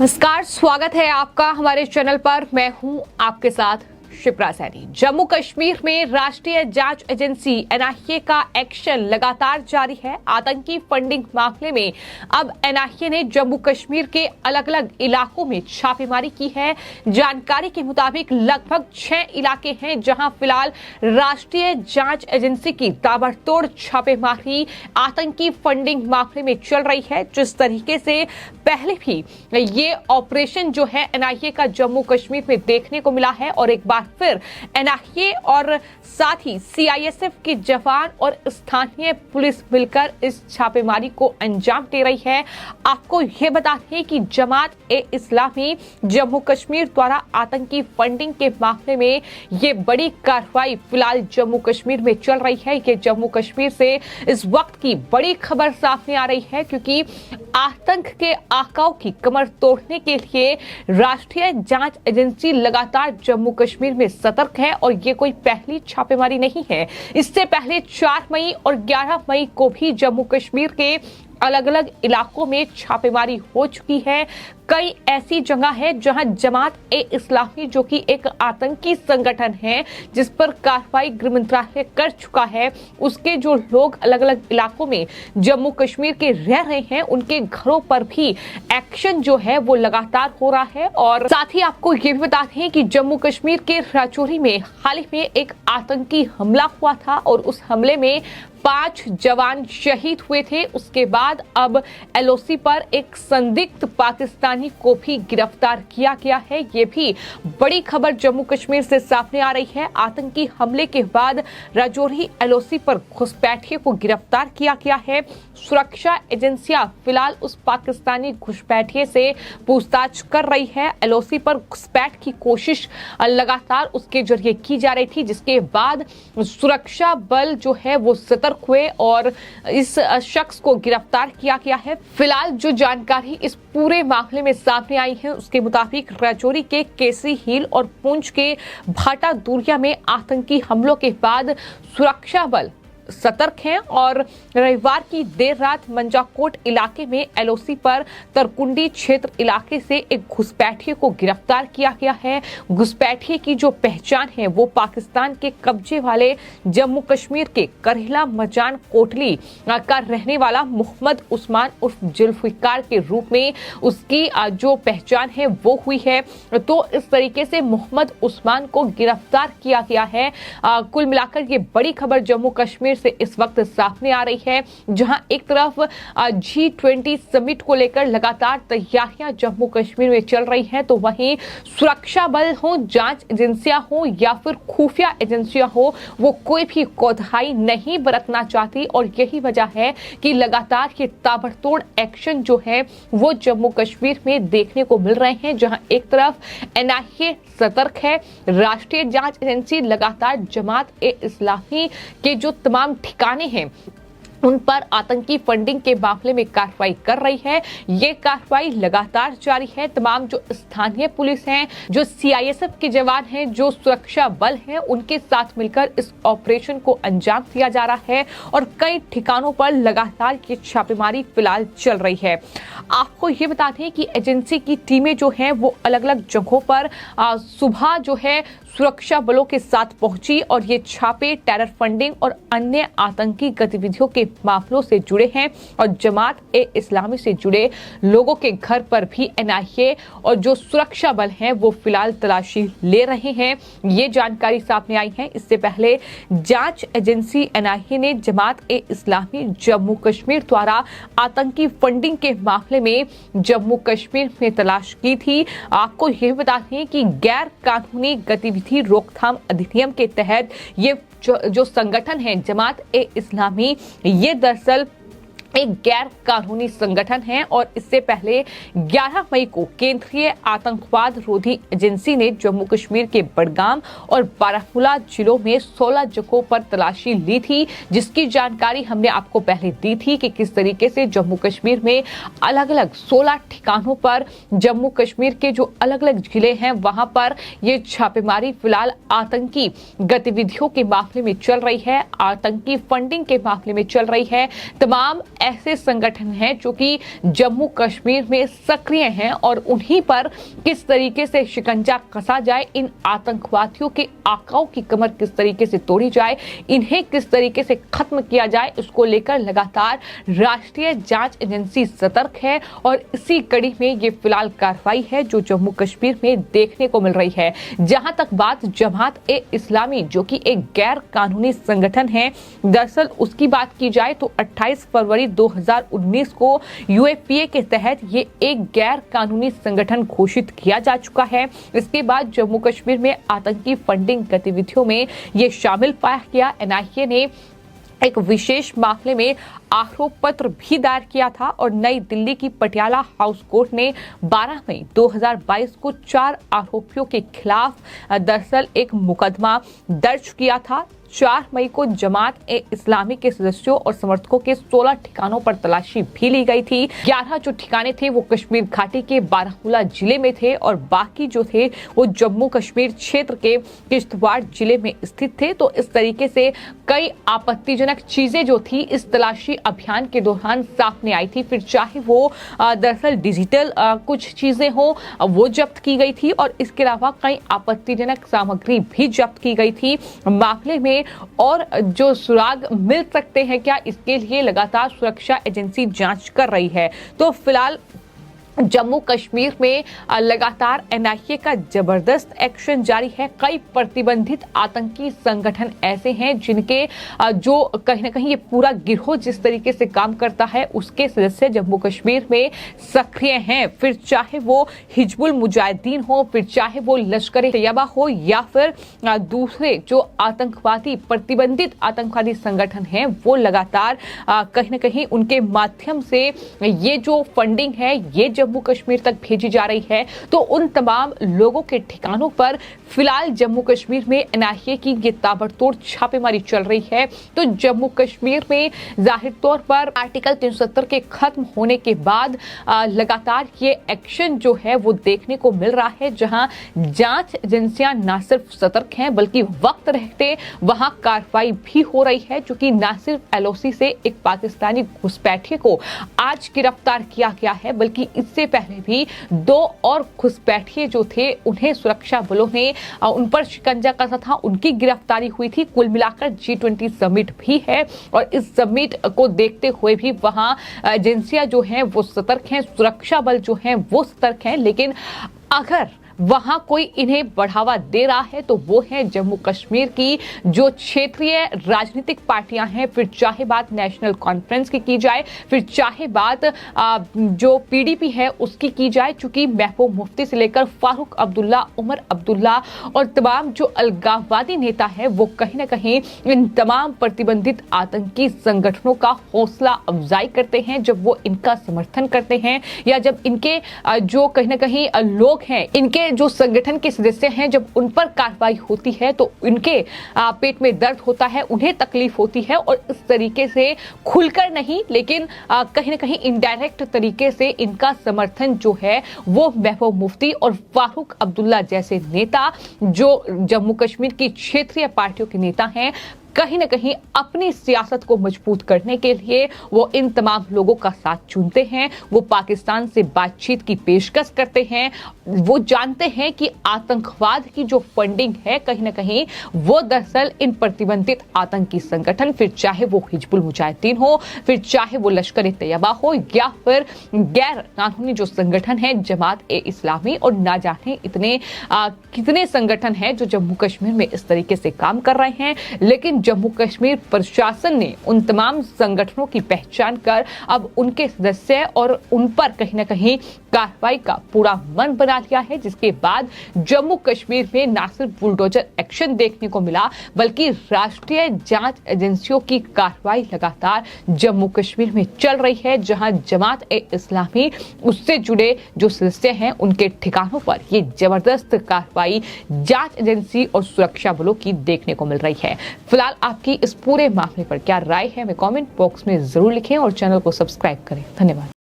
नमस्कार, स्वागत है आपका हमारे चैनल पर। मैं हूं आपके साथ शिप्रा सैनी। जम्मू कश्मीर में राष्ट्रीय जांच एजेंसी एनआईए का एक्शन लगातार जारी है। आतंकी फंडिंग मामले में अब एनआईए ने जम्मू कश्मीर के अलग अलग इलाकों में छापेमारी की है। जानकारी के मुताबिक लगभग 6 इलाके हैं जहां फिलहाल राष्ट्रीय जांच एजेंसी की ताबड़तोड़ छापेमारी आतंकी फंडिंग मामले में चल रही है। जिस तरीके से पहले भी ये ऑपरेशन जो है एनआईए का जम्मू कश्मीर में देखने को मिला है और एक बार फिर एनआईए और साथ ही सीआईएसएफ के जवान और स्थानीय पुलिस मिलकर इस छापेमारी को अंजाम दे रही है। आपको यह बता दें कि जमात-ए-इस्लामी जम्मू कश्मीर द्वारा आतंकी फंडिंग के मामले में ये बड़ी कार्रवाई फिलहाल जम्मू कश्मीर में चल रही है। ये जम्मू कश्मीर से इस वक्त की बड़ी खबर सामने आ रही है, क्योंकि आतंक के आकाओं की कमर तोड़ने के लिए राष्ट्रीय जांच एजेंसी लगातार जम्मू कश्मीर में सतर्क है और ये कोई पहली छापेमारी नहीं है। इससे पहले 4 मई और 11 मई को भी जम्मू कश्मीर के अलग अलग इलाकों में छापेमारी हो चुकी है। कई ऐसी जगह है जहां जमात-ए-इस्लामी जो कि एक आतंकी संगठन है, जिस पर कार्रवाई गृह मंत्रालय कर चुका है, उसके जो लोग अलग अलग इलाकों में जम्मू कश्मीर के रह रहे हैं उनके घरों पर भी एक्शन जो है वो लगातार हो रहा है। और साथ ही आपको ये भी बताते हैं कि जम्मू कश्मीर के राजौरी में हाल ही में एक आतंकी हमला हुआ था और उस हमले में 5 जवान शहीद हुए थे। उसके बाद अब एलओसी पर एक संदिग्ध पाकिस्तानी को भी गिरफ्तार किया गया है। ये भी बड़ी खबर जम्मू कश्मीर से सामने आ रही है। आतंकी हमले के बाद राजौरी एलओसी पर घुसपैठिए को गिरफ्तार किया गया है। सुरक्षा एजेंसियां फिलहाल उस पाकिस्तानी घुसपैठिए से पूछताछ कर रही है। एलओसी पर घुसपैठ की कोशिश लगातार उसके जरिए की जा रही थी, जिसके बाद सुरक्षा बल जो है वो सतर्क हुए और इस शख्स को गिरफ्तार किया गया है। फिलहाल जो जानकारी इस पूरे मामले में सामने आई है उसके मुताबिक राजौरी के केसरी हिल और पुंछ के भाटा दूरिया में आतंकी हमलों के बाद सुरक्षा बल सतर्क हैं और रविवार की देर रात मंजाकोट इलाके में एलओसी पर तरकुंडी क्षेत्र इलाके से एक घुसपैठिए को गिरफ्तार किया गया है। घुसपैठिए की जो पहचान है वो पाकिस्तान के कब्जे वाले जम्मू कश्मीर के करेला मजान कोटली का रहने वाला मोहम्मद उस्मान उर्फ जुल्फिकार के रूप में उसकी जो पहचान है वो हुई है। तो इस तरीके से मोहम्मद उस्मान को गिरफ्तार किया गया है। कुल मिलाकर ये बड़ी खबर जम्मू कश्मीर से इस वक्त सामने आ रही है, जहां एक तरफ G20 समिट को लेकर लगातार तैयारियां जम्मू कश्मीर में चल रही हैं, तो वहीं सुरक्षा बल हो, जांच एजेंसियां हो या फिर खुफिया एजेंसियां हो, वो कोई भी कोताही नहीं बरतना चाहती और यही वजह है कि लगातार ये ताबड़तोड़ एक्शन जो है वो जम्मू कश्मीर में देखने को मिल रहे हैं। जहां एक तरफ एनआईए सतर्क है, राष्ट्रीय जांच एजेंसी लगातार जमात-ए-इस्लामी के जो तमाम ठिकाने हैं उन पर आतंकी फंडिंग के मामले में कार्रवाई कर रही है। ये कार्रवाई लगातार जारी है। तमाम जो स्थानीय पुलिस हैं, जो सीआईएसएफ के जवान हैं, जो सुरक्षा बल हैं, उनके साथ मिलकर इस ऑपरेशन को अंजाम दिया जा रहा है और कई ठिकानों पर लगातार ये छापेमारी फिलहाल चल रही है। आपको ये बता दें कि एजेंसी की टीमें जो हैं वो अलग अलग जगहों पर सुबह जो है सुरक्षा बलों के साथ पहुंची और ये छापे टेरर फंडिंग और अन्य आतंकी गतिविधियों के मामलों से जुड़े हैं और जमात-ए-इस्लामी से जुड़े लोगों के घर पर भी एनआईए और जो सुरक्षा बल हैं वो फिलहाल तलाशी ले रहे हैं। ये जानकारी सामने आई है। इससे पहले जांच एजेंसी एनआईए ने जमात-ए-इस्लामी जम्मू कश्मीर द्वारा आतंकी फंडिंग के मामले में जम्मू कश्मीर में तलाश की थी। आपको यह बता दें कि गैर कानूनी गतिविधि रोकथाम अधिनियम के तहत ये जो संगठन है जमात-ए-इस्लामी, ये दरअसल एक गैर कानूनी संगठन है और इससे पहले 11 मई को केंद्रीय आतंकवाद रोधी एजेंसी ने जम्मू कश्मीर के बडगाम और बारामूला जिलों में 16 जगहों पर तलाशी ली थी, जिसकी जानकारी हमने आपको पहले दी थी कि किस तरीके से जम्मू कश्मीर में अलग अलग 16 ठिकानों पर जम्मू कश्मीर के जो अलग अलग जिले हैं वहां पर ये छापेमारी फिलहाल आतंकी गतिविधियों के मामले में चल रही है, आतंकी फंडिंग के मामले में चल रही है। तमाम ऐसे संगठन हैं जो कि जम्मू कश्मीर में सक्रिय हैं और उन्हीं पर किस तरीके से शिकंजा कसा जाए, इन आतंकवादियों के आकाओं की कमर किस तरीके से तोड़ी जाए, इन्हें किस तरीके से खत्म किया जाए, उसको लेकर लगातार राष्ट्रीय जांच एजेंसी सतर्क है। और इसी कड़ी में ये फिलहाल कार्रवाई है जो जम्मू कश्मीर में देखने को मिल रही है। जहां तक बात जमात-ए-इस्लामी जो कि एक गैर कानूनी संगठन है, दरअसल उसकी बात की जाए तो 28 फरवरी 2019 को यूएपीए के तहत ये एक गैर कानूनी संगठन घोषित किया जा चुका है। इसके बाद जम्मू कश्मीर में आतंकी फंडिंग गतिविधियों में ये शामिल पाया गया। एनआईए ने एक विशेष मामले में आरोप पत्र भी दायर किया था और नई दिल्ली की पटियाला हाउस कोर्ट ने 12 मई 2022 को 4 आरोपियों के खिलाफ दरअसल एक मुकदमा दर्ज किया था। 4 मई को जमात-ए-इस्लामी के सदस्यों और समर्थकों के 16 ठिकानों पर तलाशी भी ली गई थी। 11 जो ठिकाने थे वो कश्मीर घाटी के बारामूला जिले में थे और बाकी जो थे वो जम्मू कश्मीर क्षेत्र के किश्तवाड़ जिले में स्थित थे। तो इस तरीके से कई आपत्तिजनक चीजें जो थी इस तलाशी अभियान के दौरान सामने आई थी। फिर चाहे वो दरअसल डिजिटल कुछ चीजें हो वो जब्त की गई थी और इसके अलावा कई आपत्तिजनक सामग्री भी जब्त की गई थी। मामले में और जो सुराग मिल सकते हैं क्या, इसके लिए लगातार सुरक्षा एजेंसी जांच कर रही है। तो फिलहाल जम्मू कश्मीर में लगातार एनआईए का जबरदस्त एक्शन जारी है। कई प्रतिबंधित आतंकी संगठन ऐसे हैं जिनके जो कहीं ना कहीं ये पूरा गिरोह जिस तरीके से काम करता है उसके सदस्य जम्मू कश्मीर में सक्रिय हैं। फिर चाहे वो हिजबुल मुजाहिदीन हो, फिर चाहे वो लश्कर तैयबा हो या फिर दूसरे जो आतंकवादी प्रतिबंधित आतंकवादी संगठन हैं, वो लगातार कहीं ना कहीं उनके माध्यम से ये जो फंडिंग है ये जम्मू कश्मीर तक भेजी जा रही है। तो उन तमाम लोगों के ठिकानों पर फिलहाल जम्मू कश्मीर में एनआईए की ये ताबड़तोड़ छापेमारी चल रही है। तो जम्मू कश्मीर में जाहिर तौर पर आर्टिकल 370 के खत्म होने के बाद लगातार ये एक्शन जो है वो देखने को मिल रहा है, जहां जांच एजेंसियां न सिर्फ सतर्क हैं बल्कि वक्त रहते वहां कार्रवाई भी हो रही है। चूंकि न सिर्फ एलओसी से एक पाकिस्तानी घुसपैठिए को आज गिरफ्तार किया गया है बल्कि इससे पहले भी 2 और घुसपैठिए जो थे उन्हें सुरक्षा बलों ने उन पर शिकंजा कसा था, उनकी गिरफ्तारी हुई थी। कुल मिलाकर G20 समिट भी है और इस समिट को देखते हुए भी वहां एजेंसियां जो हैं वो सतर्क हैं, सुरक्षा बल जो हैं वो सतर्क हैं। लेकिन अगर वहां कोई इन्हें बढ़ावा दे रहा है तो वो है जम्मू कश्मीर की जो क्षेत्रीय राजनीतिक पार्टियां हैं। फिर चाहे बात नेशनल कॉन्फ्रेंस की जाए, फिर चाहे बात जो पीडीपी है उसकी की जाए। चूंकि महबूब मुफ्ती से लेकर फारूक अब्दुल्ला, उमर अब्दुल्ला और तमाम जो अलगाववादी नेता है वो कहीं ना कहीं इन तमाम प्रतिबंधित आतंकी संगठनों का हौसला अफजाई करते हैं जब वो इनका समर्थन करते हैं या जब इनके जो कहीं ना कहीं लोग हैं, इनके जो संगठन के सदस्य हैं, जब उन पर कार्रवाई होती है तो उनके पेट में दर्द होता है, उन्हें तकलीफ होती है। और इस तरीके से खुलकर नहीं लेकिन कहीं ना कहीं इनडायरेक्ट तरीके से इनका समर्थन जो है वो महबूब मुफ्ती और फारूक अब्दुल्ला जैसे नेता जो जम्मू कश्मीर की क्षेत्रीय पार्टियों के नेता हैं, कहीं ना कहीं अपनी सियासत को मजबूत करने के लिए वो इन तमाम लोगों का साथ चुनते हैं। वो पाकिस्तान से बातचीत की पेशकश करते हैं। वो जानते हैं कि आतंकवाद की जो फंडिंग है कहीं ना कहीं वो दरअसल इन प्रतिबंधित आतंकी संगठन, फिर चाहे वो हिजबुल मुजाहिदीन हो, फिर चाहे वो लश्कर तैयबा हो या फिर गैर कानूनी जो संगठन है जमात-ए-इस्लामी, और ना जाने इतने कितने संगठन हैं जो जम्मू कश्मीर में इस तरीके से काम कर रहे हैं। लेकिन जम्मू कश्मीर प्रशासन ने उन तमाम संगठनों की पहचान कर अब उनके सदस्य और उन पर कहीं ना कहीं कार्रवाई का पूरा मन बना लिया है, जिसके बाद जम्मू कश्मीर में न सिर्फ बुलडोजर एक्शन देखने को मिला बल्कि राष्ट्रीय जांच एजेंसियों की कार्रवाई लगातार जम्मू कश्मीर में चल रही है, जहां जमात-ए-इस्लामी उससे जुड़े जो सदस्य हैं उनके ठिकानों पर ये जबरदस्त कार्रवाई जांच एजेंसी और सुरक्षा बलों की देखने को मिल रही है। फिलहाल आपकी इस पूरे मामले पर क्या राय है, हमें कमेंट बॉक्स में जरूर लिखें और चैनल को सब्सक्राइब करें। धन्यवाद।